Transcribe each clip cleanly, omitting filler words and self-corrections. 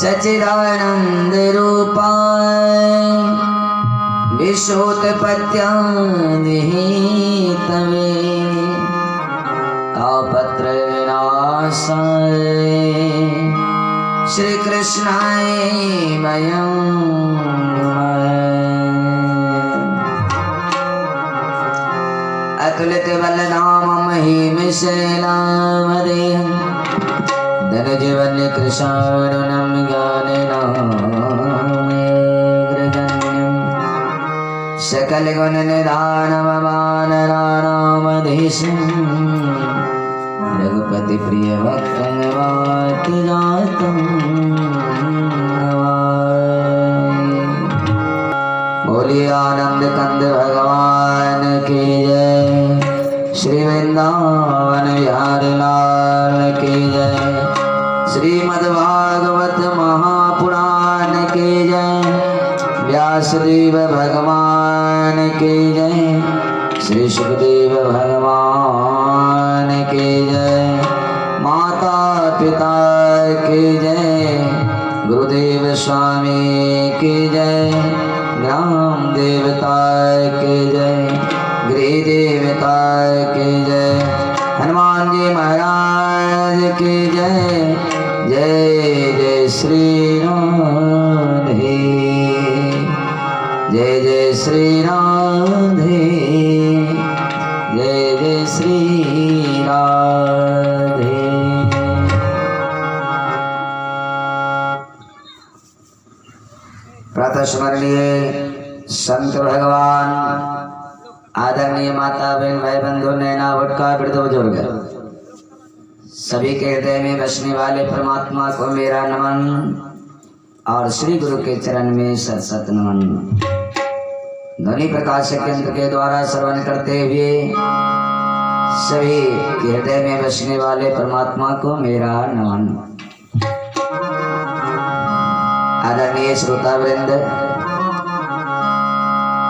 सच्चिदानंद रूपाय विश्वोत्पत्त्यादिहेतवे तापत्रयविनाशाय श्री कृष्णाय वयं अतुलित बलधामं महिमशैलामदेहं धनुजवल्य कृशानुनं ज्ञानिनामग्रगण्यं सकलगुणनिधानमवानराणामधीशं रघुपति प्रिय भक्तं वातजातं बोलिए आनंद कंद भगवान की जय, श्री वृंदावन बिहारी लाल की जय, श्रीमद्भागवत महापुराण की जय, व्यासदेव भगवान की जय, श्री सुखदेव भगवान की जय, माता पिता की जय, गुरुदेव स्वामी की जय, ग्राम देवता की जय, गृह देवता की जय, हनुमान जी महाराज की जय। जय जय श्री राधे, जय जय श्री राधे, जय जय श्री राधे। प्रातः स्मरणीय संत भगवान, आदरणीय माता बहन भाई बंधु नैना वटका वृद्ध बुजुर्ग, सभी के हृदय में बसने वाले परमात्मा को मेरा नमन और श्री गुरु के चरण में सत सत नमन। ध्वनि प्रकाशक यंत्र के द्वारा श्रवण करते हुए सभी के हृदय में बसने वाले परमात्मा को मेरा नमन। आदरणीय श्रोता वृंद,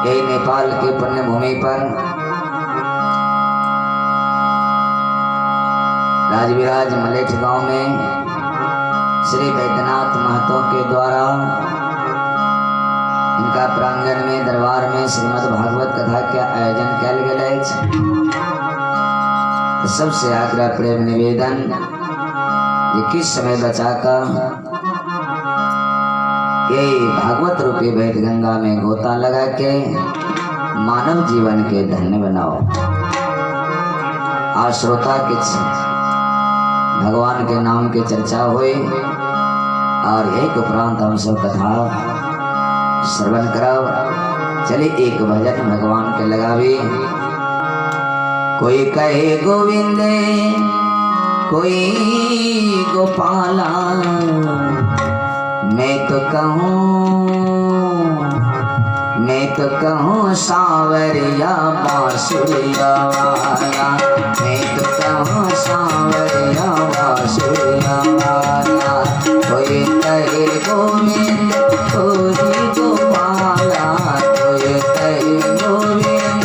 यही नेपाल की पुण्य भूमि पर राजविराज मलेठ गांव में श्री वैद्यनाथ महतो के द्वारा इनका प्रांगण में दरबार में श्रीमद् भागवत कथा के आयोजन कल गया। सबसे आग्रह प्रेम निवेदन ये किस समय बचाकर ये भागवत रूपी वैद गंगा में गोता लगा के मानव जीवन के धन्य बनाओ। आज श्रोता किस भगवान के नाम की चर्चा हुई और एक उपरांत हम सब कथा श्रवण कराओ। चलिए एक भजन भगवान के लगावे। कोई कहे गोविंद, कोई गोपाला, मैं तो कहूँ सांवरिया बांसुरिया वाला, मैं तो कहूँ सांवरिया बांसुरिया वाला। कोई कहे गोविंद, कोई गोपाला, कोई कहे गोविंद।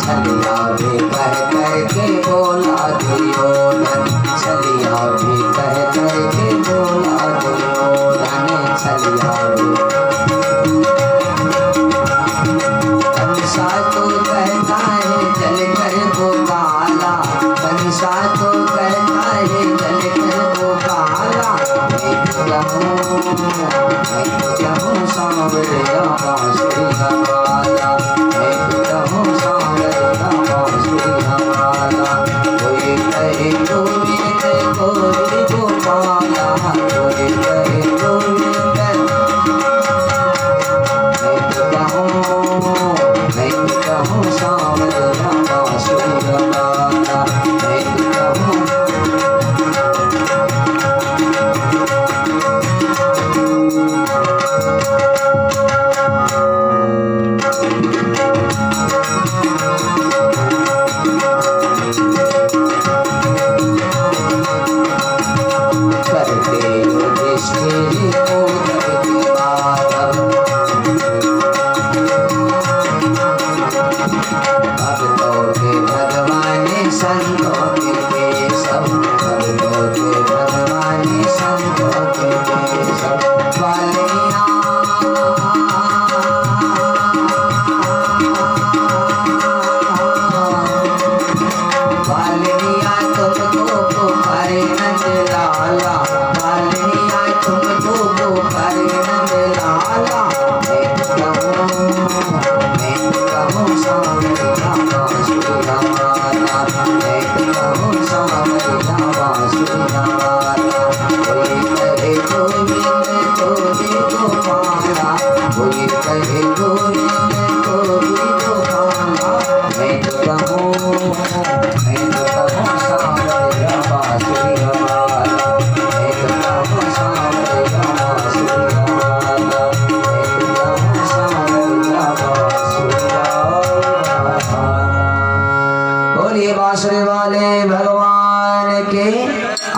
छलिया भी कह कर के बोला दुर्योधन, छलिया भी कह कर के बोला दुर्योधन, छलिया भी। कंसा तो कहता है जल कर वो काला, कंसा तो कहता है जल कर वो काला, मैं तो कहूँ सांवरिया बांसुरी हमारा, मैं तो कहूँ सांवरिया बांसुरी हमारा। कोई कहे गोविंद गोरी गोपाला, कोई कहे गोविंद, मैं तो कहूँ सांवरिया बांसुरी हमारा, मैं तो कहूँ। बांसुरी वाले भगवान के,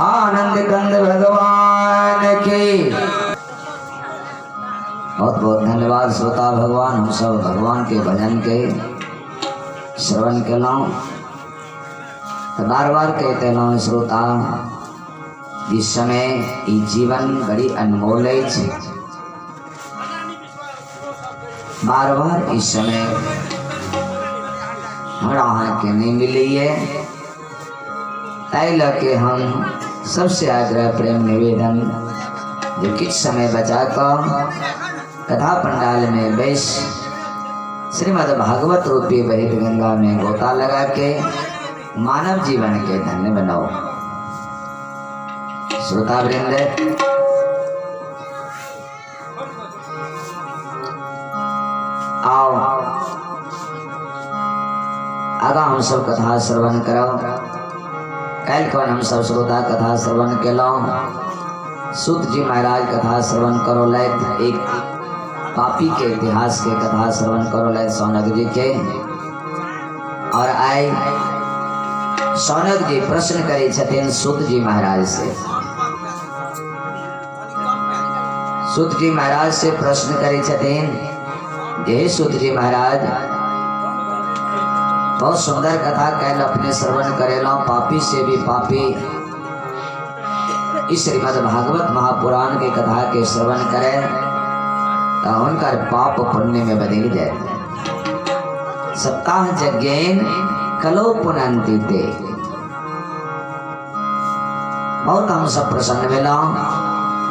आनंद कंद भगवान के। बहुत बहुत धन्यवाद श्रोता भगवान, हम सब भगवान के भजन के श्रवण के लाऊं तो बार बार कहते लाऊं श्रोता, इस समय ये जीवन बड़ी अनमोल है। बार बार इस समय हमारा के नहीं मिली है, ताई लगे हम सबसे आग्रह प्रेम निवेदन जो कुछ समय बचाकर कथा पंडाल में बैस श्रीमद् भागवत रूपी बहित गंगा में गोता लगा के मानव जीवन के धन्य बनाओ। श्रोता वृंद, आओ आगा हम सब कथा श्रवण करो। कल कौन हम सब श्रोता कथा श्रवण केलो, सूत जी महाराज कथा श्रवण करो लैत, एक पापी के इतिहास के कथा श्रवण करो लैत सौनक जी के। और आए सौनक जी प्रश्न करे छथिन सूत जी महाराज से। सूत जी महाराज से प्रश्न करे छथिन, हे सूत जी महाराज, बहुत सुंदर कथा कैल अपने श्रवण करेला, पापी से भी पापी इस श्रीमद् भागवत महापुराण के कथा के श्रवण करे तो उनका पाप पुण्य में बदल जाए। सप्ताह यज्ञेन कलो पुनन्ति ते। बहुत हम सब प्रसन्न भेला,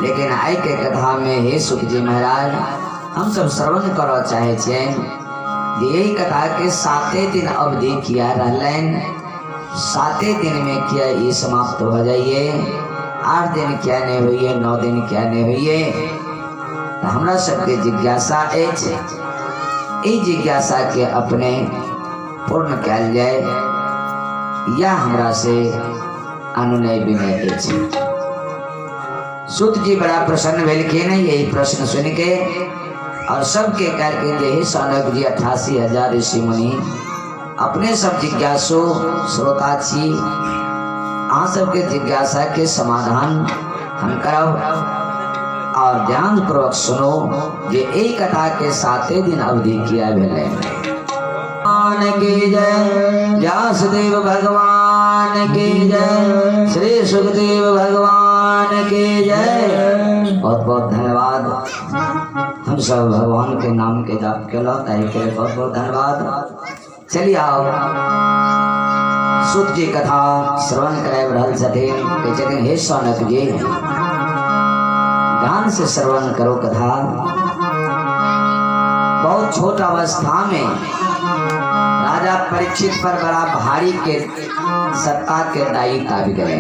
लेकिन आई के कथा में हे सुख जी महाराज हम सब श्रवण करो चाहे छे। यही कथा के 7 दिन अवधि किया रहलन, 7 दिन में किया ये समाप्त हो जाइए। 8 दिन क्या नहीं हुई, 9 दिन क्या नहीं हुई। हमरा सबके जिज्ञासा अछि, ई जिज्ञासा के अपने पूर्ण कैल जाए, या हमरा से अनुनय विनय अछि। सूत जी बड़ा प्रसन्न भेलखिन यही प्रश्न सुन के, और सबके कहलखिन यही सौनक जी 88,000 ऋषि मुनि अपने सब जिज्ञासु श्रोता छी, अहाँ सबके जिज्ञासा के समाधान हम करब। और ध्यान पूर्वक सुनो। ये एक कथा के 7 दिन अवधि किया भेले। भगवान की जय, व्यासदेव भगवान की जय, श्री सुखदेव भगवान की जय। बहुत बहुत धन्यवाद। हम सब भगवान के नाम के जाप के लौटाई के बहुत बहुत धन्यवाद। चलिए आओ सुत जी कथा श्रवण करे बढ़ल छथिन। हे सौनक जी ध्यान से श्रवण करो कथा। बहुत छोट अवस्था में राजा परीक्षित पर बड़ा भारी के सत्ता के दायित्व आ गए।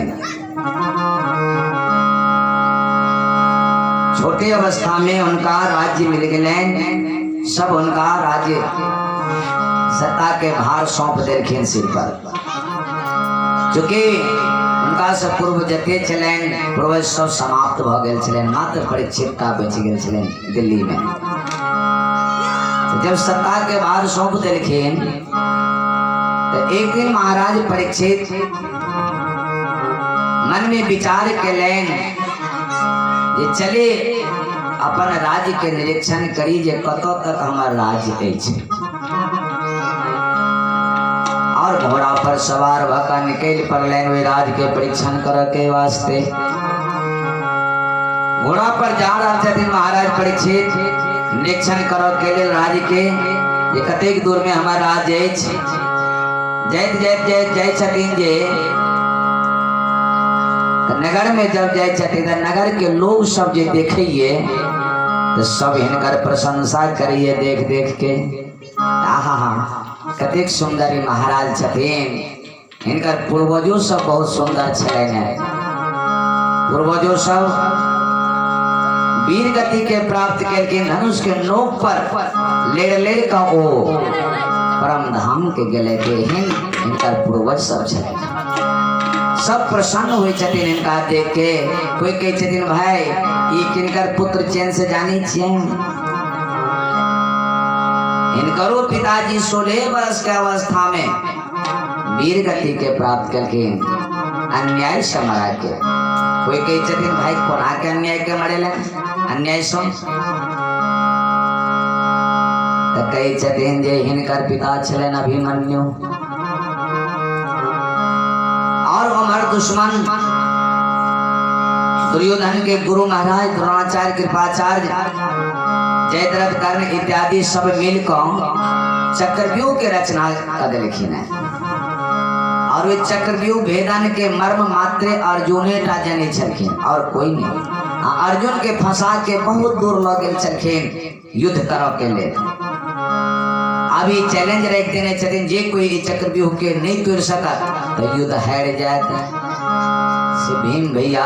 छोटे अवस्था में उनका राज्य मिल गए। सब उनका राज्य सत्ता के भार सौंप देलखिन सिर पर। चूँकि उनका सब पूर्व जते छलेन पूर्वज सब समाप्त भ गेल छलेन, मात्र परीक्षित का बच गेल छलेन दिल्ली में। तो जब सत्ता के भार सौंप देलखिन तो एक दिन महाराज परीक्षित मन में विचार केलेन जे चले अपन राज्य के निरीक्षण करी जे कतौ तक हमार राज्य अछि। और घोड़ा पर सवार भका निकल पड़लेन वे राज्य के परीक्षण करे के वास्ते। घोड़ा पर जा रहा छथिन महाराज परीक्षित निरीक्षण करो के लिए राज्य के ये कतेक दूर में हमार राज्य अछि। जैत जैत जैत जय छथिन जे नगर में जब जाय छथिन नगर के लोग सब जे देखिए तो सब हिनकर प्रशंसा करिए देख देख के। आहा कतेक सुंदर महाराज छथिन। हिनकर पूर्वजों सब बहुत सुंदर छलन। पूर्वजों सब वीर गति के प्राप्त करके धनुष के नोक पर लेड़ लेड़ का ओ परम धाम के गले के हिनकर पूर्वज सब छलन। सब प्रसन्न हुए छथिन इनका देख के। कोई कहे छथिन भाई ये किनकर पुत्र चैन से जानी छिए। इनकरो पिताजी 16 वर्ष के अवस्था में वीर गति के प्राप्त करके अन्याय से मरा के। कोई कहे छथिन भाई कोना के अन्याय के मरेले अन्याय सुन। तो कहे छथिन जे हिनकर पिता छलन अभिमन्यु और हमारे दुश्मन दुर्योधन के गुरु महाराज द्रोणाचार्य कृपाचार्य जयद्रथ कर्ण इत्यादि सब मिलकर चक्रव्यूह के रचना कर देलखिन है। और वे चक्रव्यूह भेदन के मर्म मात्र अर्जुने टा जाने छलखिन और कोई नहीं। अर्जुन के फंसा के बहुत दूर लग गेल छलखिन युद्ध करो के लिए। अभी चैलेंज रख देने छथिन जे कोई चक्रव्यूह के नहीं तोड़ सकत तो युद्ध हार जात। से भीम भैया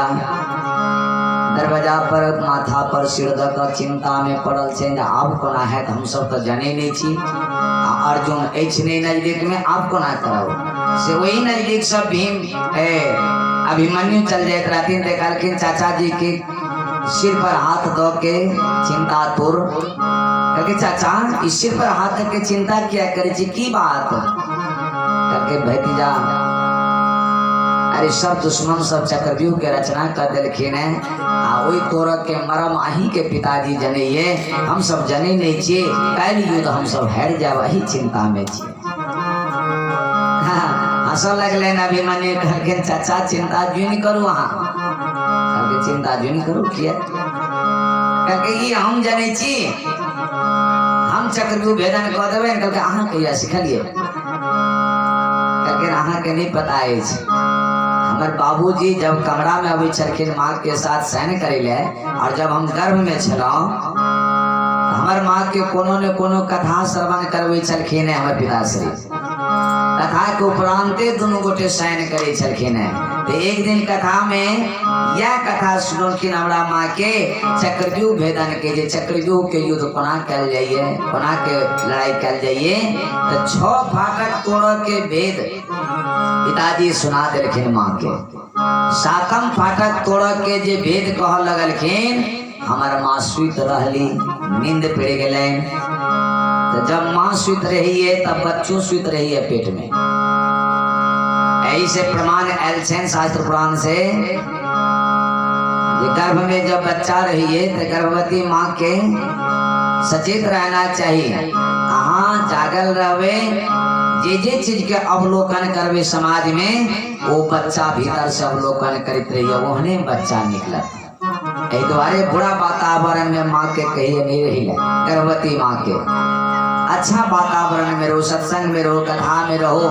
दरवाजा पर माथा पर सिर दक चिंता में पड़ल छे। आब कोना है हम सब तो जाने नहीं छी। अर्जुन एछ नहीं नजदीक में आब कोना कराओ। से वही नजदीक सब भीम अभिमन्यु चल जात रहथिन। देखलखिन चाचा जी के सिर पर हाथ दो के चिंता तोड़ करके चाचा इस सिर पर हाथ के चिंता किया करे छी की बात करके भतीजा अरे सब दुश्मन सब चक्रव्यूह के रचना कर देलखिन है। वही तोड़ के मरम आही के पिताजी जनिए हम सब जने नहीं छे। कल युद्ध हम सब हार जाब वही चिंता में छे। हंस लगले अभिमन्यु कहलखिन चाचा चिंता जुन करू अहाँ कहलके चिंता जुन करू किया कहलके ई हम जने छी हम चक्रव्यूह भेदन कह देबे। कहलके अहाँ कहिया सिखलिए कहलके अहाँ के नहीं पता है। हमारे बाबूजी जब कमरा में अभी छलखिन माँ के साथ शयन करेले और जब हम गर्भ में छलौं हमारे माँ के कोनो ने कोनो कथा श्रवण करवे छलखिन है। हमारे पिताश्री कथा के उपरांते दोनों गोटे शयन करे छलखिन है। तो एक दिन कथा में यह कथा सुनलखिन हमरा माँ के चक्रव्यूह भेदन के जे चक्रव्यूह के युद्ध कोना कल जाइए कोना के लड़ाई कल जाइए। तो 6 फाटक तोड़ के भेद पिताजी सुना देलखिन माँ के। 7म फाटक तोड़ के जे भेद कह लगलखिन हमार माँ सुत रहली नींद पड़ गए। तो जब माँ सुत रही है तब बच्चों सुत रही है पेट में। ऐसे प्रमाण एल शास्त्र पुराण से ये गर्भ में जब बच्चा रही है तो गर्भवती माँ के सचेत रहना चाहिए। कहाँ जागल रहे, जे चीज के अवलोकन करवे समाज में वो बच्चा भीतर से अवलोकन करते रहिए, वो बच्चा निकला। द्वारे बुरा वातावरण में माँ के कहिए नहीं रही है। गर्भवती माँ के अच्छा वातावरण में रहो, सत्संग में रहो, कथा में रहो,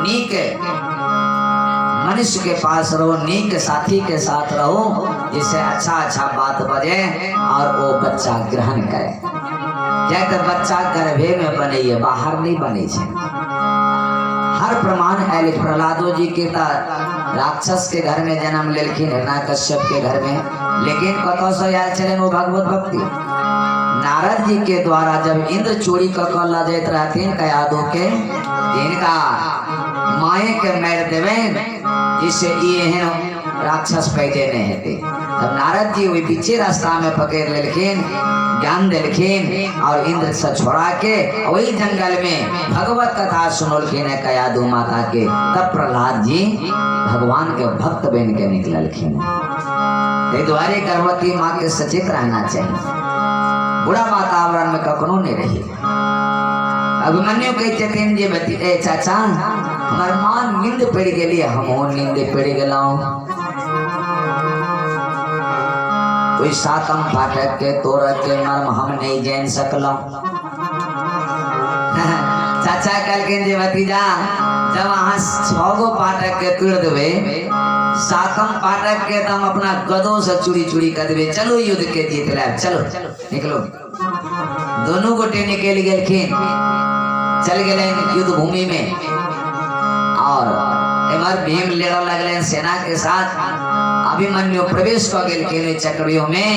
नीक मनुष्य के पास रहो, नीक साथी के साथ रहो, जिससे अच्छा बात बजे और वो बच्चा ग्रहण करे। क्या तो बच्चा गर्भे में बने, बाहर नहीं बने। हर प्रमाण है। प्रहलादो जी के राक्षस के घर में जन्म लेकिन हिरण्यकश्यप के घर में, लेकिन कतो से याद चले वो भगवत भक्ति। नारद जी के द्वारा जब इंद्र चोरी कर ला जाते रहते कयादो के, इनका माए के मैर देवे जिससे ये राक्षस पैदे नहीं थे। तब नारद जी वही पीछे रास्ता में पकड़ लेकिन ज्ञान दिलखिन और इंद्र से छोड़ा के वही जंगल में भगवत कथा सुनलखिन है कयादू माता के। तब प्रहलाद जी भगवान के भक्त बन के निकलखिन। द्वारे गर्भवती माँ के सचेत रहना चाहिए, बुरा वातावरण में कखनो नहीं रही। अभिमन्यु कहते जे बती ए चाचा हमार मां नींद पड़ गई, हम नींद पड़ गलाओ। कोई सातम फाटक के तोड़ के मर्म हम नहीं जान सकला। चाचा कल के जे भतीजा जब वहां 6 गो फाटक के तोड़ देवे, सातम फाटक के तुम अपना गदों से चूड़ी चूड़ी कर देवे, चलो युद्ध के जीत ले, चलो निकलो। दोनों गोटे निकल गए, चल गए युद्ध भूमि में और एमर भीम लड़ लगले सेना के साथ। अभिमन्यु प्रवेश कर गए चक्रव्यूह में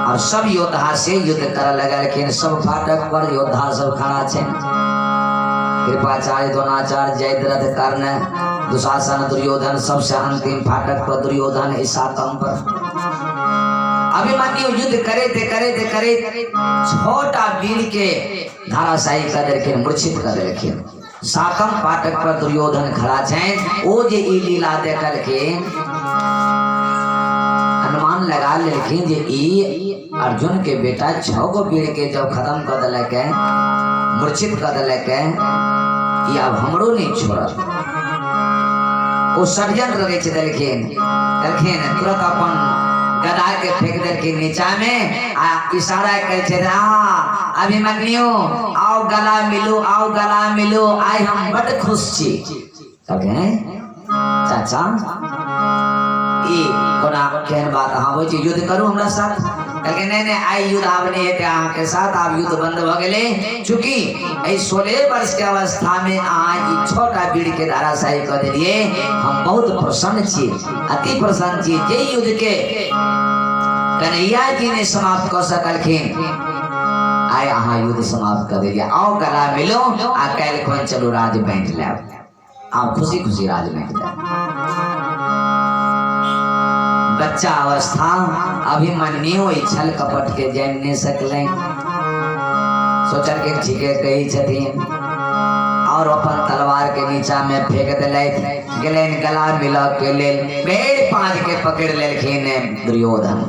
और सब योद्धा से युद्ध कर लगा, लेकिन सब फाटक पर योद्धा सब खड़ा छे। कृपाचार्य, द्रोणाचार्य, जयद्रथ, कर्ण, दुशासन, दुर्योधन, सबसे अंतिम फाटक पर दुर्योधन इस सातम पर। अभिमन्यु युद्ध करे छोटा वीर के धाराशाही कर देखे, मूर्छित कर देखे। सातम फाटक पर दुर्योधन खड़ा छे। ओ जे ई लीला देखल के अनुमान लगा लेकिन जे ई अर्जुन के बेटा 6 गो वीर के जब खत्म कर देलके, मूर्छित कर देलके, ये अब हमरो नहीं छोड़त। वो षड्यंत्र रखे छे देलखिन तुरंत अपन गदा के फेंक दे के नीचा में इशारा करे छे, अभिमन्यु आओ गला मिलो, आओ गला मिलो, आई हम बड़ खुश छी। कहे चाचा ई कोना केहन बात, हाँ वो युद्ध करू हमरा साथ? कहे नहीं आई युद्ध आब नहीं हेते अहाँ के साथ, आब युद्ध बंद भ गेले। चूंकि 16 वर्ष के अवस्था में अहाँ ई छोटा वीर के धाराशाही कर दिलिए, हम बहुत प्रसन्न छी, अति प्रसन्न छी। जे युद्ध के कन्हैया जी ने समाप्त कर सकलखिन, आए अहाँ युद्ध समाप्त कर दिलिए। आओ गला मिलो आ कैल कोन चलो राज बांट लेब, आओ खुशी खुशी राज बांट लेब। बच्चा अवस्था अभिमन्यु छल कपट के जान नहीं सकले, सोचल के ठीके कही छथिन और अपन तलवार के नीचा में फेंक दिलैथ। गेलेन गला मिला के लेल पेड़ पांच के पकड़ लेलखिन दुर्योधन,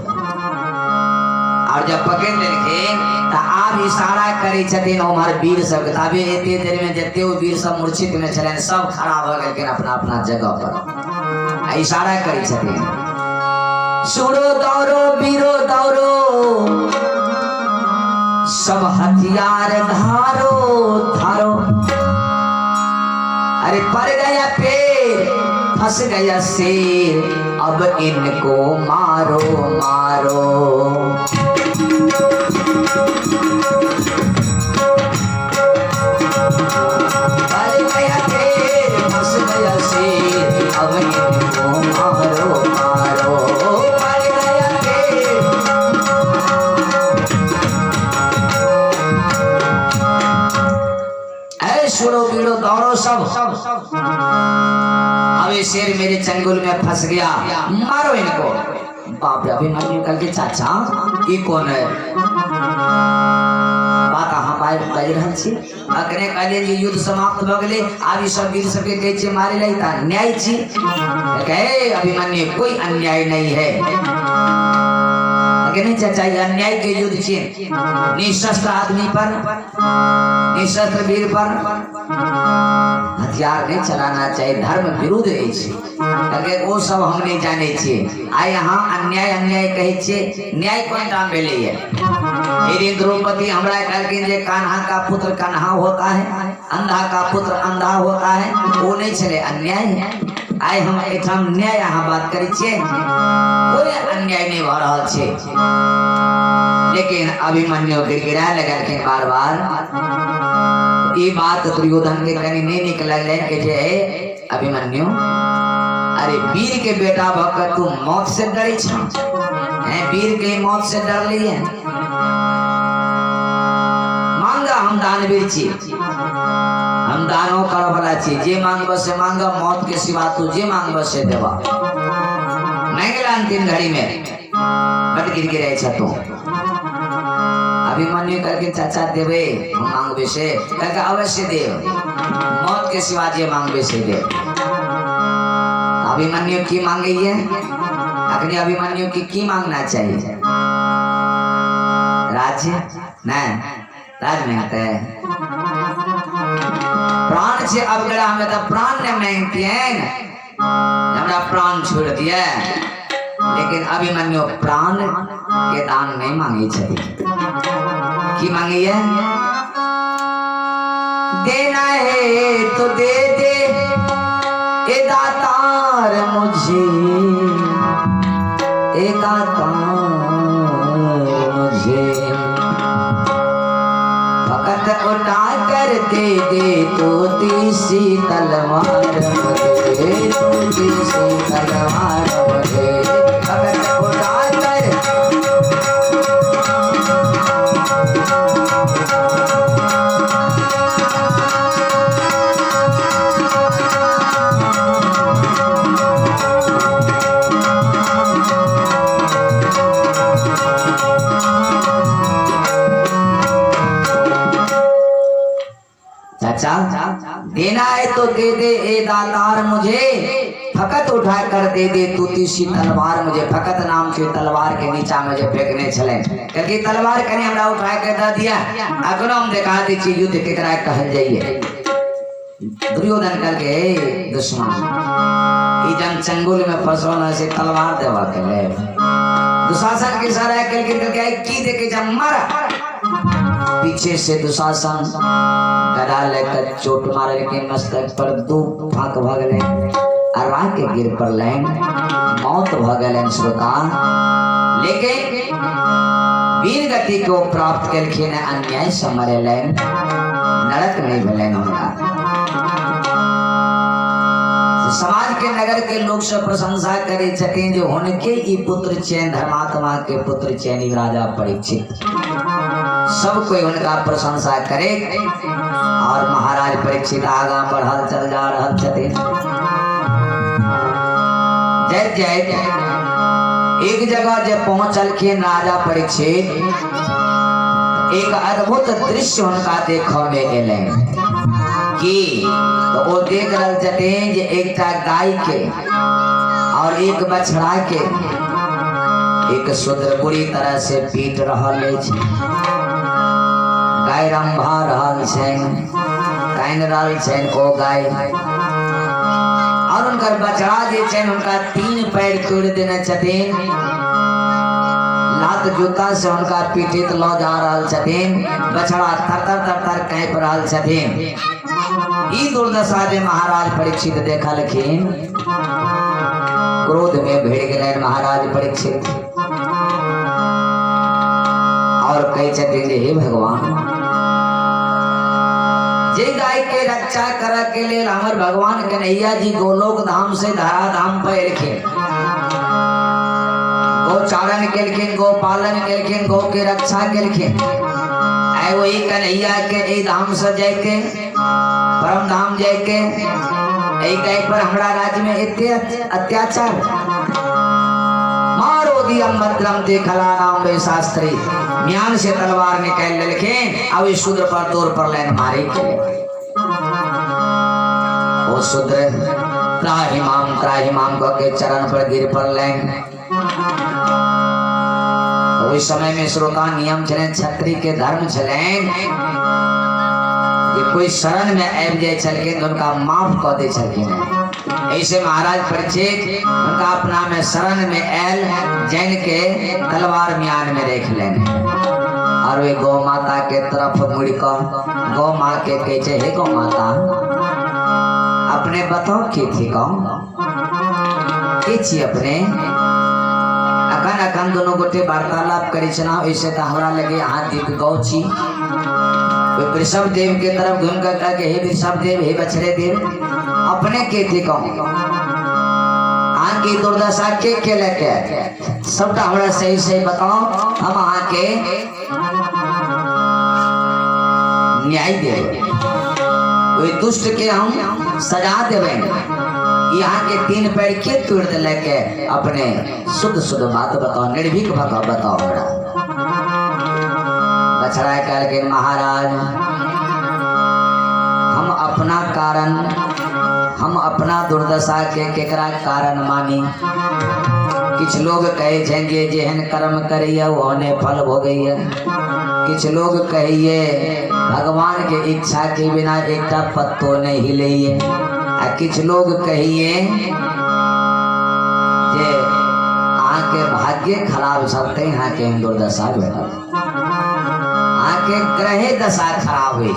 और जब पकड़ लेलखिन त आप इशारा करे छथिन उमर वीर सब के। तबे एते देर में जते वो वीर सब मूर्छित में छलेन, सब खड़ा भ गेलखिन अपना अपना जगह पर, इशारा करे छथिन सुरो दौड़ो वीरो दौड़ो, सब हथियार धारो धारो। अरे पड़ गया पेड़, फंस गया शेर, अब इनको मारो मारो। पड़ गया पेड़, फंस गया शेर, अब इनको मारो मारो। सुनो वीरो दौड़ो सब, अब ये शेर मेरे चंगुल में फंस गया, मारो इनको। बाप रे, अभिमन्यु कल के चाचा ये कौन है? बात हमारे बाज रहल छी। अखने कहले जे युद्ध समाप्त भ गेले, आब ई सब वीर सबके कहै छै मारे लाई ता न्याय छी। कहे अभिमन्यु कोई अन्याय नहीं है। नहीं चाचा, ये अन्याय के युद्ध छे। निशस्त्र आदमी पर, निशस्त्र वीर पर हथियार नहीं चलाना चाहिए, धर्म विरुद्ध है। वो सब हम नहीं जाने छे। आ यहाँ अन्याय अन्याय कहे छे, न्याय कोन काम भेले है। यदि द्रौपदी हमरा कहलखिन जे कान्हा का पुत्र कान्हा होता है, अंधा का पुत्र अंधा होता है, वो नहीं चले अन्याय है। आइ हम एठाम न्याय यहाँ बात करी छे, कोई अन्याय नहीं भ रहल छे। लेकिन अभिमन्यु गिड़गिड़ा लगलखिन बार बार। ये बात दुर्योधन के कहीं नहीं निकल जे अभिमन्यु, अरे वीर के बेटा भक्त तू मौत से डरे छ, वीर के मौत से डर लिए। मांगा हम दानवीर छी, हम दानो कर वाला छी, जे मांगब से मांग, मौत के सिवा तू जे मांगब से देवा। मांगला अंतिम घड़ी में बट गिर गिरे छ तू। अभिमन्यु करके चाचा देवे मांगबे से, कहके अवश्य देव, मौत के सिवा जे मांगबे से दे। अभिमन्यु की मांगी है? अखनी अभिमन्यु की मांगना चाहिए? राज्य नहीं, राज मांगते हैं प्राण से। अवगड़ा हमें तो प्राण ने मांगती है, हमरा प्राण छोड़ दिया। लेकिन अभिमन्यु प्राण के दान नहीं मांगी छथि। की मांगी है? देना है तो दे दे ए दातार मुझे, ए दातार मुझे। फकत उठा कर दे दे तो तीसी तलवार मुझे, तो तीसी तलवार मुझे। फकत उठा कर देना है तो दे दे ए दातार मुझे, फकत उठा कर दे दे तू तीसी तलवार मुझे। फकत नाम के तलवार के नीचा मुझे फेंकने चले, क्योंकि तलवार कने हमरा उठा के दे दिया। अगनो हम दिखा दी छी युद्ध केकरा कहल जाइए। दुर्योधन करके दुश्मन ई जन चंगुल में फंसो न से तलवार देवा के ले। दुशासन के सारा करके की देके जब मारा, पीछे से दुशासन गदा लेकर चोट मारे के मस्तक पर दो फाक भगले, अरवा के गिर पर लैन मौत भगले श्रोता। लेकिन वीर गति को प्राप्त करके न अन्याय से मरे लैन, नरक नहीं भले उनका। समाज के नगर के लोग सब प्रशंसा करे छथिन जो उनके ई पुत्र चैन, धर्मात्मा के पुत्र चैन राजा परीक्षित। सब कोई उनका प्रशंसा करे और महाराज परीक्षित आगा बढ़ल चल जा रहा छथिन। जय जय। एक जगह जब पहुंचलखिन राजा परीक्षित, एक अद्भुत दृश्य उनका देखो में एले कि तो वो देख रहे छथिन जे एकटा गाय के और एक बछड़ा के एक शूद्र बुरी तरह से पीट रहल अछि। गाय रंभा रहल छन, काइन रहल छन ओ गाय, और उनकर बछड़ा जे छन उनका 3 पैर तोड़ देने छथिन। लात जूता से उनका पीठित लो जा रहल छथिन। बछड़ा थर थर थर कांप रहल छथिन। ई दुर्दशा जे महाराज परीक्षित देखलखिन, क्रोध में भिड़ गए महाराज परीक्षित और कहे छथिन हे भगवान, जे गाय के रक्षा करे के लिए हमर भगवान कन्हैया जी गोलोक धाम से धरा धाम पर एलखिन। गो चारण केलखिन, गो पालन केलखिन, गो के रक्षा केलखिन। आए वही कन्हैया के ए धाम से जाके परम धाम जाके ए गाय पर हमरा राज्य में इतने अत्याचार। मारो दिया मत्रम देखला नाम वे शास्त्री, म्यान से तलवार निकाल लेके अब इस शूद्र पर तोर पर लाइन मारे के वो शूद्र त्राहिमाम के चरण पर गिर पर लाइन। उस समय में श्रोता नियम चले छत्री के धर्म चले कोई शरण में ऐब जाए चल के उनका माफ कर दे चल के ऐसे महाराज परीक्षित उनका अपना में शरण में ऐल जैन के तलवार म्यान में देख लेने और वे गौ माता के तरफ मुड़ कर गौ माँ के कहते हे गौ माता अपने बताओ के थी कौन के छी अपने अखन अखन दोनों गोटे वार्तालाप करे छना ऐसे तो हमरा लगे हाथ दीप गौ छी वृषभ देव के तरफ घूम कर कहा हे वृषभ देव हे बछड़े देव अपने के थे कौन आगे दुर्दशा के लेके सबटा हमरा सही सही बताओ हम आहाँ के न्याय देवे वही दुष्ट के हम सजा देवे। यहाँ के 3 पैर के तोड़ दे लेके अपने शुद्ध शुद्ध बात बताओ निर्भीक बताओ हमरा बछड़ा कह के महाराज हम अपना दुर्दशा के केकरा कारण मानी किछ लोग कहे छे जेहन कर्म करिए ओहने फल भोगैया किछ लोग कहिए भगवान के इच्छा के बिना एकटा पत्तो नहीं हिलैये आ किछ लोग कहिए जे आके भाग्य खराब सकते यहाँ के दुर्दशा भेटल आके ग्रहे दशा खराब हुई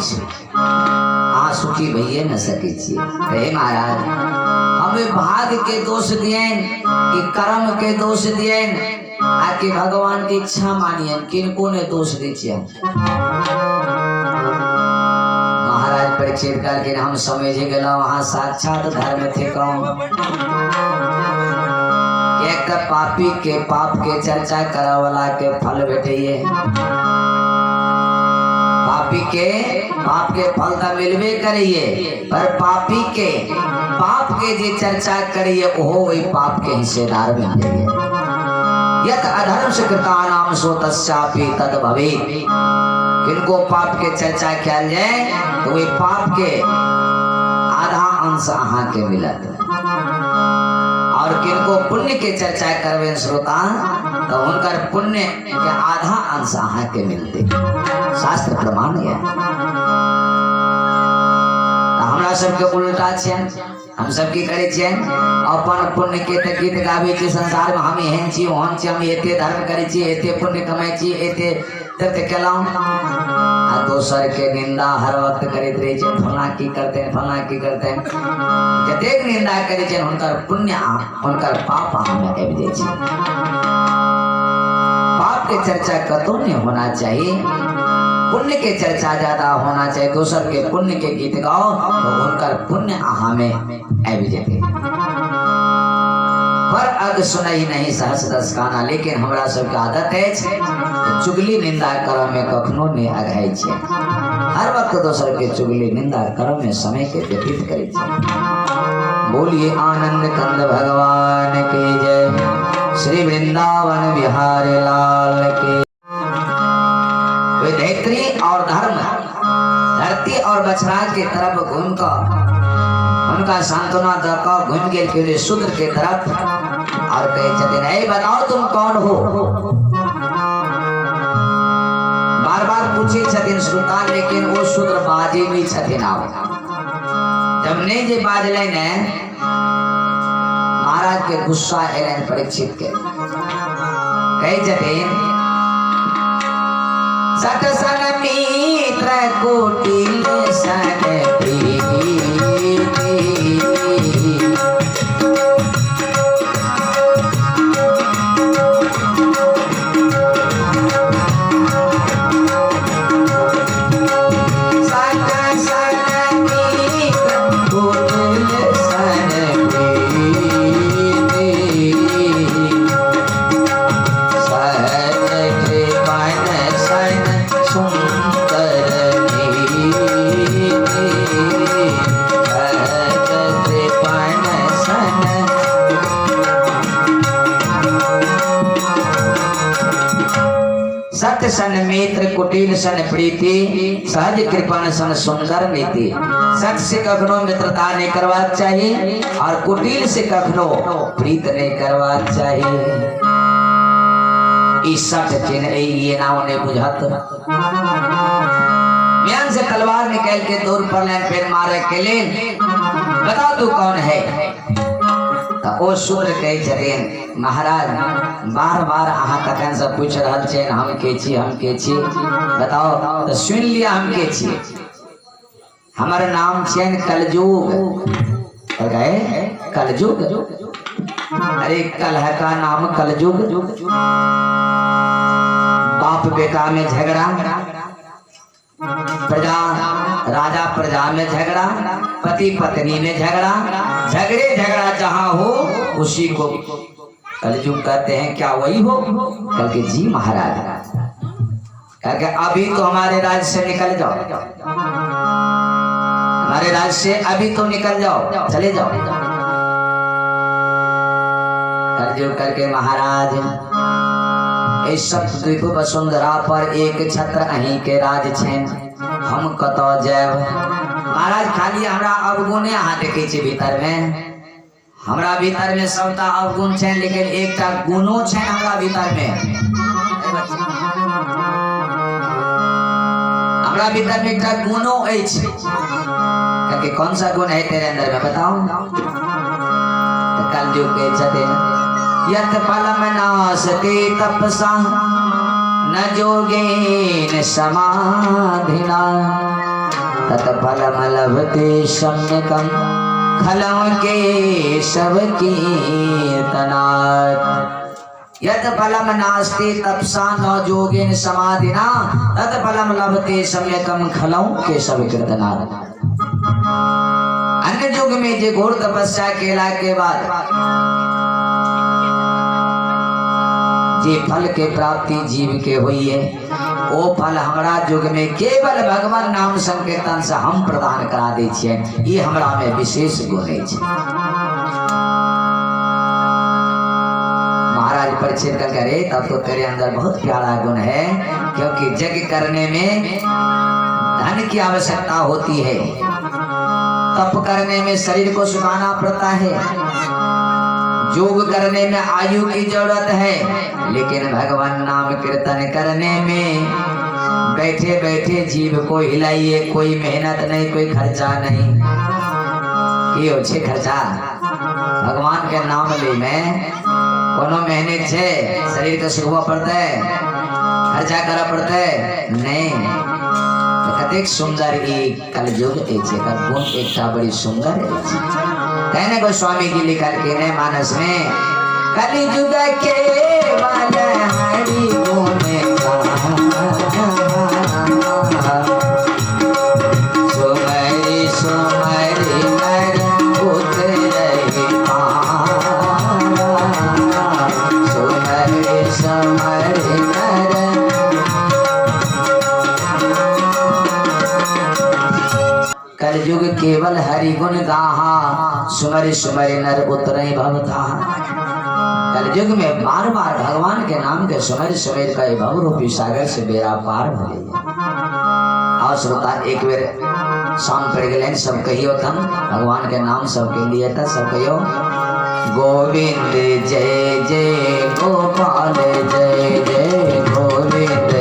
सुखी भइए न सके हे महाराज हमें भाग्य के दोष दिए कि कर्म के दोष दिए आके भगवान की इच्छा मानिए किनको ने दोष दीजिए महाराज परीक्षित करके हम समझ गए वहां साक्षात धर्म थे कौन एक पापी के पाप के चर्चा करा वाला के फल भेटिए पाप के फल तो मिलवे करिए पर पापी के पाप के जे चर्चा करिए ओहो वही पाप के हिस्सेदार बन जाइए। यत अधर्म से कृता नाम सो तस्यापि तद भवेत् किनको पाप के चर्चा किया जाए तो वही पाप के आधा अंश अहाँ के मिलत और किनको पुण्य के चर्चा करवे श्रोता तो उनकर पुण्य के आधा अंश अहाँ के मिलते शास्त्र प्रमाण है। हमरा सबके उल्टा छे हम सब की करे छे अपन पुण्य के त गीत गावे छे संसार में हम एहन छी ओहन छी हम एते धर्म करे छी एते पुण्य कमाई छी एते तीर्थ केलौं आ दोसर के निंदा हर वक्त करैत रहे छे फला की करते हैं जतेक निंदा करे छे हुनकर पुण्य हुनकर पाप हम आबि जाय छे। पाप के चर्चा कतौ नहीं होना चाहिए पुण्य के चर्चा ज्यादा होना चाहिए। दोसर के पुण्य के गीत गाओ तो उनकर पुण्य अहाँ में आबि जेते पर अग सुनई नहीं सहस दस गाना लेकिन हमरा सबके आदत है चुगली निंदा करऽ में कखनो नहीं अघाई छे हर वक्त दोसर के चुगली निंदा करऽ में समय के व्यतीत करे छे। बोलिए आनंद कंद भगवान के जय श्री वृंदावन बिहारी लाल के। धैत्री और धर्म धरती और बछड़ा के तरफ घूम कर उनका सांत्वना देकर घूम गए शूद्र के तरफ और कहे छथिन हे बताओ तुम कौन हो। बार बार पूछे छथिन श्रोता लेकिन वो शूद्र बाजे नहीं छथिन। आओ जब नहीं जे बाजले ने महाराज के गुस्सा एलन परीक्षित के कहे छथिन सतसंग मित्र कुटिल सन प्रीति सुंदर कुटिल सन प्रीति सहज कृपण सन सुंदर नीति। सच से कखनो मित्रता नहीं करवाक चाहिए और कुटिल से कखनो प्रीत नहीं करवाक चाहिए। इस सठ चिन्ह ये ना उन्हें बुझात म्यान से तलवार निकाल के दूर पर लेन फिर मारे के लिए बताओ तू कौन है। तो ओ शूद्र कहे छथिन महाराज बार बार अहाँ कखन से पूछ रहल छे हम के छी बताओ तो सुन लिया हम के छी। हमार नाम छे कलयुग। गए कलयुग अरे कलह का नाम कलयुग। बाप बेटा में झगड़ा, प्रजा राजा प्रजा में झगड़ा, पति पत्नी में झगड़ा, झगड़ा जहाँ हो उसी को कलयुग कहते हैं। क्या वही हो? कल के जी महाराज कहके अभी तो हमारे राज्य से निकल जाओ, हमारे राज्य से अभी तो निकल जाओ, चले जाओ। कलयुग करके महाराज इस सप्तद्वीप वसुंधरा पर एक छत्र अहीं के राज छेन, हम कतो जाब। महाराज खाली हमरा अवगुण अहाँ देखे छी भीतर में, हमरा भीतर में सबटा अवगुण छे लेकिन एकटा गुणो छे हमरा भीतर में। हमरा भीतर में एकटा गुणो अछि। कहके कौन सा गुण है तेरे अंदर में बताओ। कलयुग के छते यत फलम नासते तपसा न जोगेन समाधिना तत फलम लभते सम्यकम खलम के सब कीर्तनात्। यत फलम नास्ते तपसा न जोगेन समाधिना तत फलम लभते सम्यकम खलम के सब कीर्तनात्। अन्य युग में जे घोर तपस्या केला के बाद जे फल के प्राप्ति जीव के हुई है वो फल हमरा युग में केवल भगवान नाम संकीर्तन से हम प्रदान करा दै छियै। ये हमरा में विशेष गुण है। महाराज परीक्षित कर करे तब तो तेरे अंदर बहुत प्यारा गुण है, क्योंकि यज्ञ करने में धन की आवश्यकता होती है, तप करने में शरीर को सुखाना पड़ता है, योग करने में आयु की जरूरत है, लेकिन भगवान नाम कीर्तन करने में बैठे बैठे जीव को हिलाइए, कोई मेहनत नहीं, कोई खर्चा नहीं। क्यों छे खर्चा? भगवान के नाम ले में कोनो मेहनत छे, शरीर को सुखवा पड़ता है, खर्चा करा पड़ता है नहीं। कतेक सुंदर कलयुग गुण एकटा बड़ी सुंदर कहने को स्वामी जी लिखल के ने मानस में कलयुग के हरि गुण सुमरि सुमरि नर उतरहि सुमरि सुमरि नर। कलयुग केवल हरि गुण गाहा सुमरि सुमरि नर उतरहि भवताहा। कलयुग में बार बार भगवान के नाम के सुमरि सुमरि का भव रूपी सागर से बेड़ा पार भले। और श्रोता एक बेर शाम पड़ गए सब कहियो थम भगवान के नाम सबके लिए था, सब कहियो गोविंद जय जय गोपाल जय जय गोविंद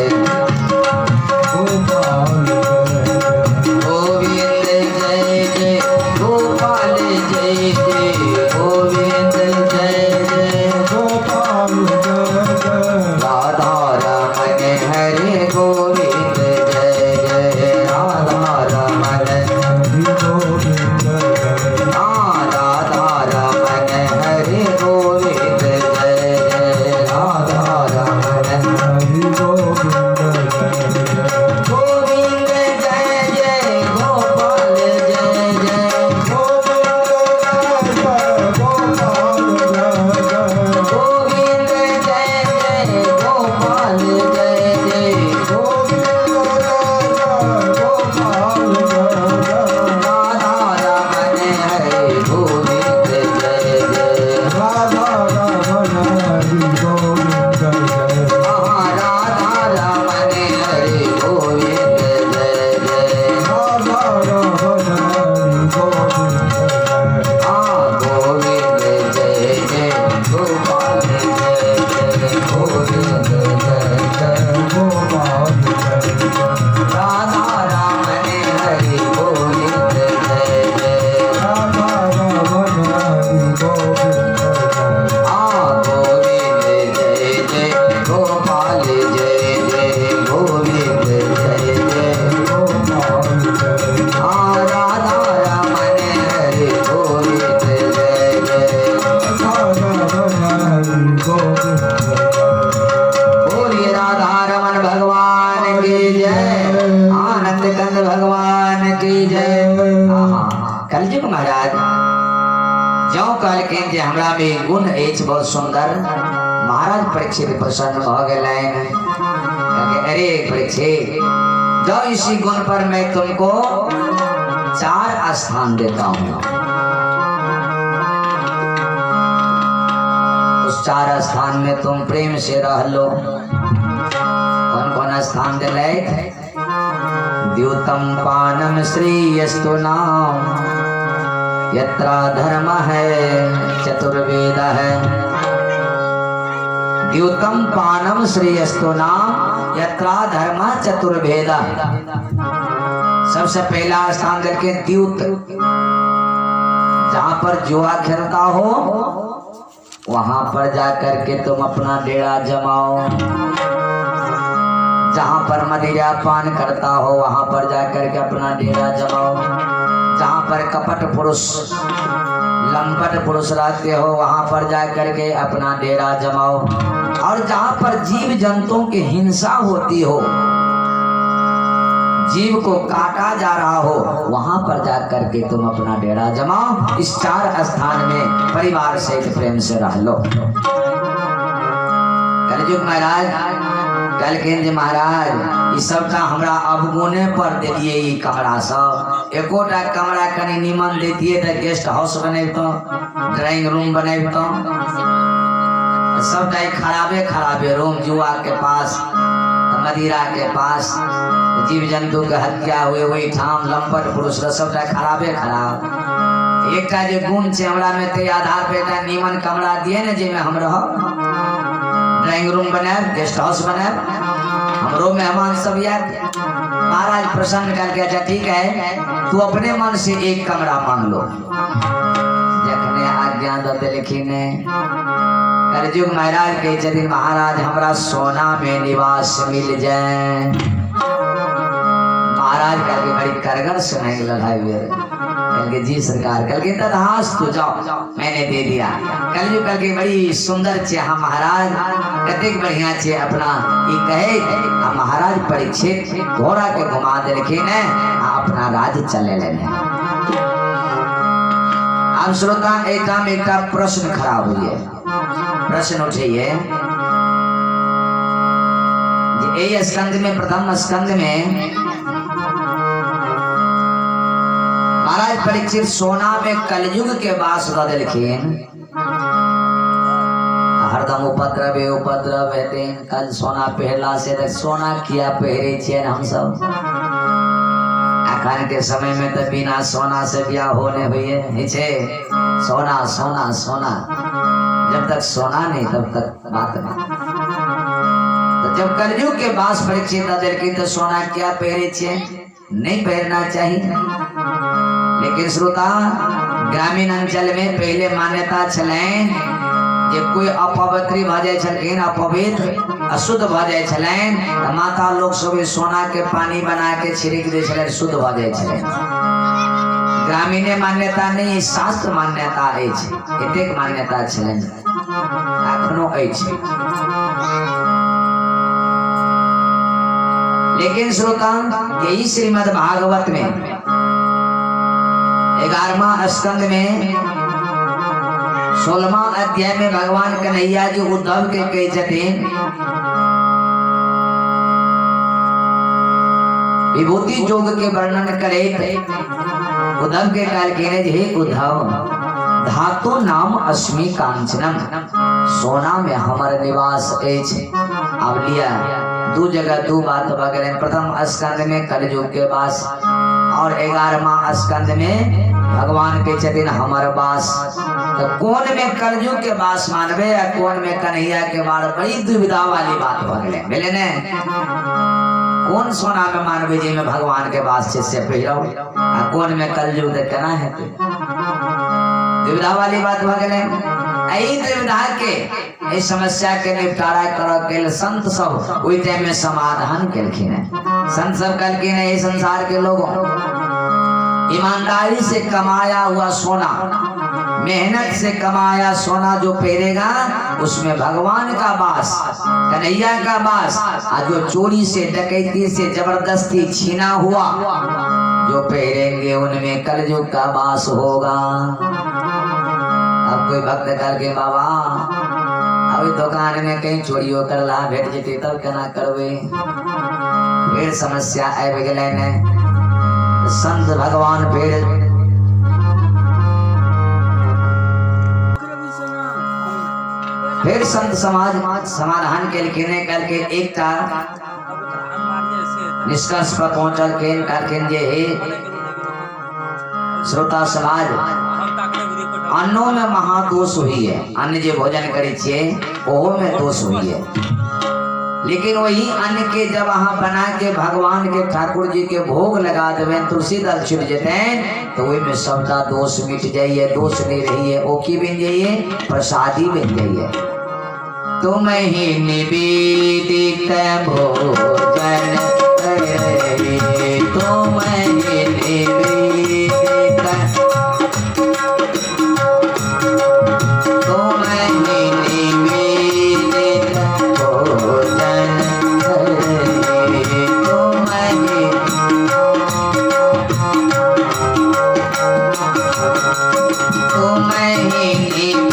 भगवान की जय। कलयुग महाराज जो कल के हमरा में गुण एच बहुत सुंदर। महाराज परीक्षित प्रसन्न हो गए। अरे परीक्षित जो इसी गुण पर मैं तुमको 4 स्थान देता हूँ। उस 4 स्थान में तुम प्रेम से रह लो। कौन कौन स्थान दिले? द्यूतम पानम श्रीयस्तु नाम यत्रा धर्म है चतुर्वेद है। द्यूतम पानम श्रीयस्तु नाम यत्रा धर्म चतुर्वेद। सबसे पहला स्थान करके द्यूत, जहां पर जुआ खेलता हो वहां पर जाकर के तुम अपना डेरा जमाओ। जहां पर मदिरा पान करता हो वहां पर जाकर के अपना डेरा जमाओ। जहां पर कपट पुरुष लंपट पुरुष रहते हो वहां पर जाकर के अपना डेरा जमाओ। और जहां पर जीव जंतुओं की हिंसा होती हो, जीव को काटा जा रहा हो, वहां पर जाकर के तुम अपना डेरा जमाओ। इस 4 स्थान में परिवार सहित प्रेम से रह लो। कलयुग महाराज कल के महाराज इस सबटा हमरा अवगुणे पर दे दिए। ई कमरा सब एकोटा कमरा कनी निमन देतिए तो गेस्ट हाउस बनैबतो, ड्राइंग रूम बनैबतो। सबटा खराबे खराबे रूम, जुआ के पास, मदिरा के पास, जीव जंतु के हत्या हुए वही ठाम, लंपट पुरुष सबटा खराबे खराब। एकटा जे गुण छे हमरा में ते आधार पे एकटा निमन कमरा दिए ने जे में हम रह, ड्राइंग रूम बनाए, गेस्ट हाउस बनाए, हमरो मेहमान सब यार। महाराज प्रसन्न करके अच्छा ठीक है तू अपने मन से एक कमरा मांग लो। जखने आज्ञा दे लिखी ने कलयुग महाराज के यदि महाराज हमरा सोना में निवास मिल जाए। महाराज करके बड़ी करगर सुनाई लड़ाई हुए। कल जी सरकार कल के तदहास तो जाओ मैंने दे दिया। कलयुग कल के बड़ी सुंदर छे हम महाराज कतेक बढ़िया छे अपना ई कहे हम महाराज परीक्षित घोड़ा के घुमा दे रखे ने अपना राज चले लेने। अब श्रोता एक प्रश्न खराब हुई है। प्रश्न उठिए ये स्कंद में प्रथम स्कंद में महाराज परीक्षित सोना में कलयुग के बास दिलखिन। हरदम उपद्रव हेते। कल सोना पहला से सोना किया पहरे छे हम सब। अखन के समय में तो बिना सोना से ब्याह होने हुए छे। सोना सोना सोना, जब तक सोना नहीं तब तक बात नहीं। तो जब कलयुग के बास परीक्षित दिलखिन तो सोना क्या पहरे छे नहीं पहनना चाहिए। लेकिन श्रोता ग्रामीण अंचल में पहले मान्यता छलें जे कोई अपवित्री भ जाय छलखिन, अपवित्र अशुद्ध भ जाय छलें त माता लोग सब सोना के पानी बना के छिड़क दे छलें, शुद्ध भ जाय छलें। ग्रामीण मान्यता नहीं शास्त्र मान्यता अछि। एतेक मान्यता छलें एखनो अछि। लेकिन श्रोता यही श्रीमद् भागवत में 11वां स्कंद में 16वां अध्याय में भगवान कन्हैया जी उद्धव के कहे छथिन विभूति योग के वर्णन करे। उद्धव के काल के हे उद्धव धातु नाम अस्मि कांचनम, सोना में हमार निवास अछि। अब लिया 2 जगह 2 बात वगैरह। प्रथम स्कंद में कलयुग के वास और 11वां स्कंद में भगवान के छथिन हमर वास। तो कौन में कलयुग के वास मानबे या कौन में कन्हैया के वास, बड़ी दुविधा वाली बात बोले ने। कौन सोना में मानबे जी में भगवान के वास से पहिरो आ कौन में कलयुग दे केना हेते, दुविधा वाली बात भगले। एही दुविधा के इस समस्या के निपटारा करो के संत सब ओई टाइम में समाधान केलखिन है। संत सब कहलखिन है इस संसार के लोगों ईमानदारी से कमाया हुआ सोना मेहनत से कमाया सोना जो पहनेगा उसमें भगवान का वास, कन्हैया का वास। और जो चोरी से डकैती से जबरदस्ती छीना हुआ जो पहनेंगे उनमें कलयुग का वास होगा। अब कोई भक्त करके बाबा अभी दुकान में कहीं चोरियों कर ला भेट जेते तब केना करबे, फिर समस्या आबि गेलै ने। संत भगवान फिर संत समाज समाधान के लिए करके एक निष्कर्ष पर पहुंचल के जे हे श्रोता समाज, अन्नों में महादोष हुई है। अन्न जो भोजन करे छे ओहो में दोष हुई है, लेकिन वही अन्न के जब वहां बना के भगवान के ठाकुर जी के भोग लगा देवे तुलसी दल छिप जेते तो वही में सबका दोष मिट जाइए। दोष नहीं रही है, वो की बन जाइए, प्रसादी बन जाइए। तुम ही निवेदित भोजन तुम ही निवेदित, तुम ही निवेदित भोजन तुम ही निवेदित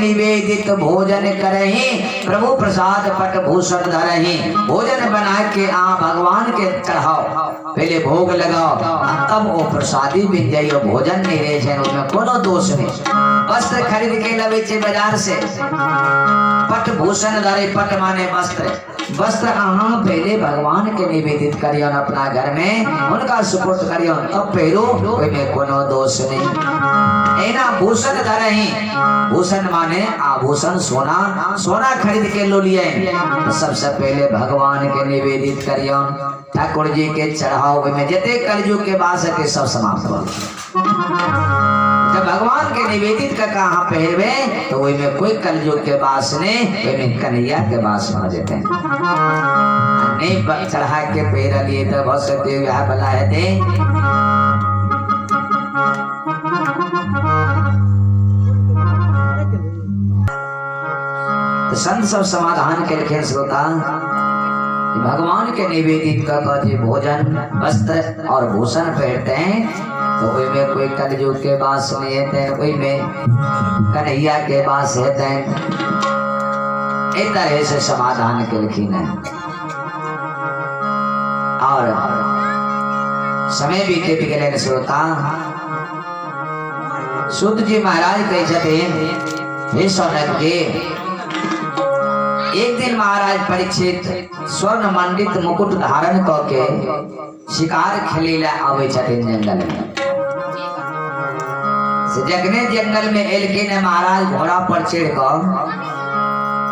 निवेदित भोजन करही प्रभु प्रसाद पट भूषण धरही। भोजन बना के भगवान के चढ़ाओ, पहले भोग लगाओ तब वो प्रसादी मिल जाइए। भोजन नहीं रहे छे उसमें कोनो दोष नहीं। वस्त्र खरीद के लवे छे बाजार से, पट भूषण धरे, पट माने वस्त्र। वस्त्र पहले भगवान के निवेदित करियो अपना घर में, उनका सुपुर्द करियो तब पहरो, में कोनो दोष नहीं। एना भूषण धरही, भूषण माने आभूषण, सोना। सोना खरीद के लो लिए तो सबसे पहले भगवान के निवेदित करियो, ठाकुर जी के चढ़ाओ में जते कलयुग के बास के सब समाप्त हो। जब भगवान के निवेदित का कहाँ पहरवे तो वही में कोई कलयुग के बास ने, वही में कन्हैया के बास में देते हैं। नहीं चढ़ा के पहरा लिए तो बहुत सकते यहाँ बला है थे। तो संत सब समाधान के लिखे श्रोता, भगवान के निवेदित का भोजन वस्त्र और भूषण पहनते हैं तो वही में कोई कलयुग के बास नहीं है, वही में कन्हैया के बास है। एक तरह से समाधान के लिखीन है। और समय बीते भी गए श्रोता, सूत जी महाराज कहते हे सौनक के, एक दिन महाराज परीक्षित स्वर्ण मंडित मुकुट धारण करके शिकार खेले आवे जंगल में। जगने जंगल में एलके ने महाराज घोड़ा पर चढ़ कर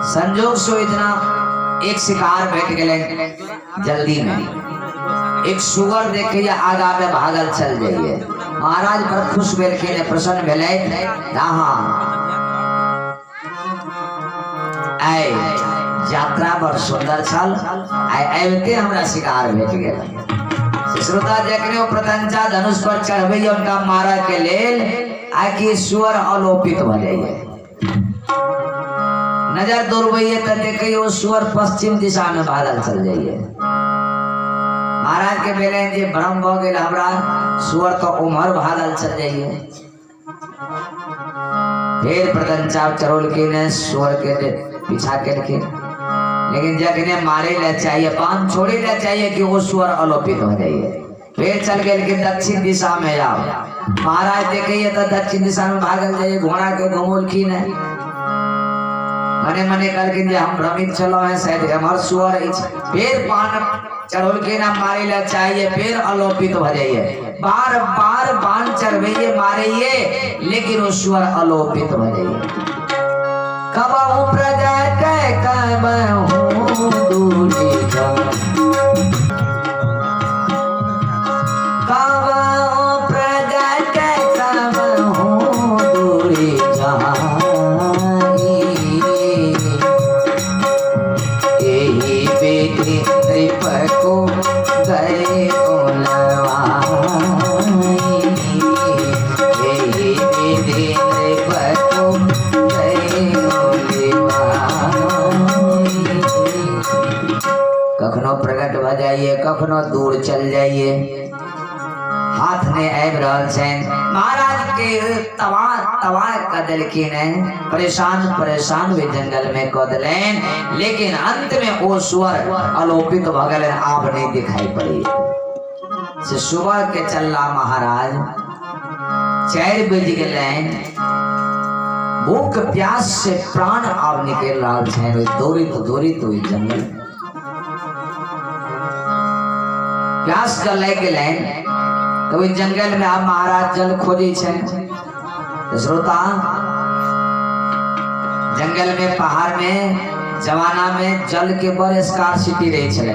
संजोग से इतना एक शिकार बैठ गए जल्दी में। एक सुअर देखे आगा में भागल चल जाइए। महाराज बड़ खुश भेलखिन, प्रसन्न भेल। आय यात्रा बड़ सुंदर छल, आते हमरा शिकार भेट गया। श्रोता जखने प्रतंचा धनुष पर चढ़बे उनका मारा के लेल आकि सुअर अलोपित भ जाइए। नजर दौड़बे तो देखे वो सुअर पश्चिम दिशा में भागल चल जाइए। महाराज के बेले जे भ्रम भ गेल, हमरा सुअर तो उमर भागल चल जाइए। फिर प्रतंचा चरोल के ने सुअर के पीछा करके, लेकिन जगने मारे ले चाहिए, पान छोड़े ले चाहिए कि वो सुअर अलोपित हो जाइए। फिर चल गए कि दक्षिण दिशा में जाओ। महाराज देखिए तो दक्षिण दिशा में भागल जाइए। घोड़ा के घुमोल की न मने मने करके हम भ्रमित चलो है, शायद हमार सुअर। फिर पान चढ़ोल के ना मारे ले चाहिए, फिर अलोपित हो जाइए। बार बार बाण चढ़बे मारिए, लेकिन वो सुअर अलोपित हो जाइए। कबहू प्रजा के कबहू दूरी जान, कबहू प्रजा के कबहू दूरी जाई, यही विधि त्रिपको गए कखनो प्रकट भ जाइए, कखनो दूर चल जाइए। हाथ ने आबि रहल छनि महाराज के तवा तवा क देलखिन, परेशान वे जंगल में क देलनि, लेकिन अंत में वो स्वर अलोपित भ गेलनि, आब नहीं दिखाई पड़ी। से सुबह के चलला महाराज 4 बज गेलनि, भूख प्यास से प्राण आब निकल रहा है, दौड़ी तो जंगल प्यास जल गेलनि, तो ओहि जंगल में आब महाराज जल खोजे छनि। श्रोता, जंगल में पहाड़ में जमाना में जल के बड़ स्कार्सिटी रहे छलै,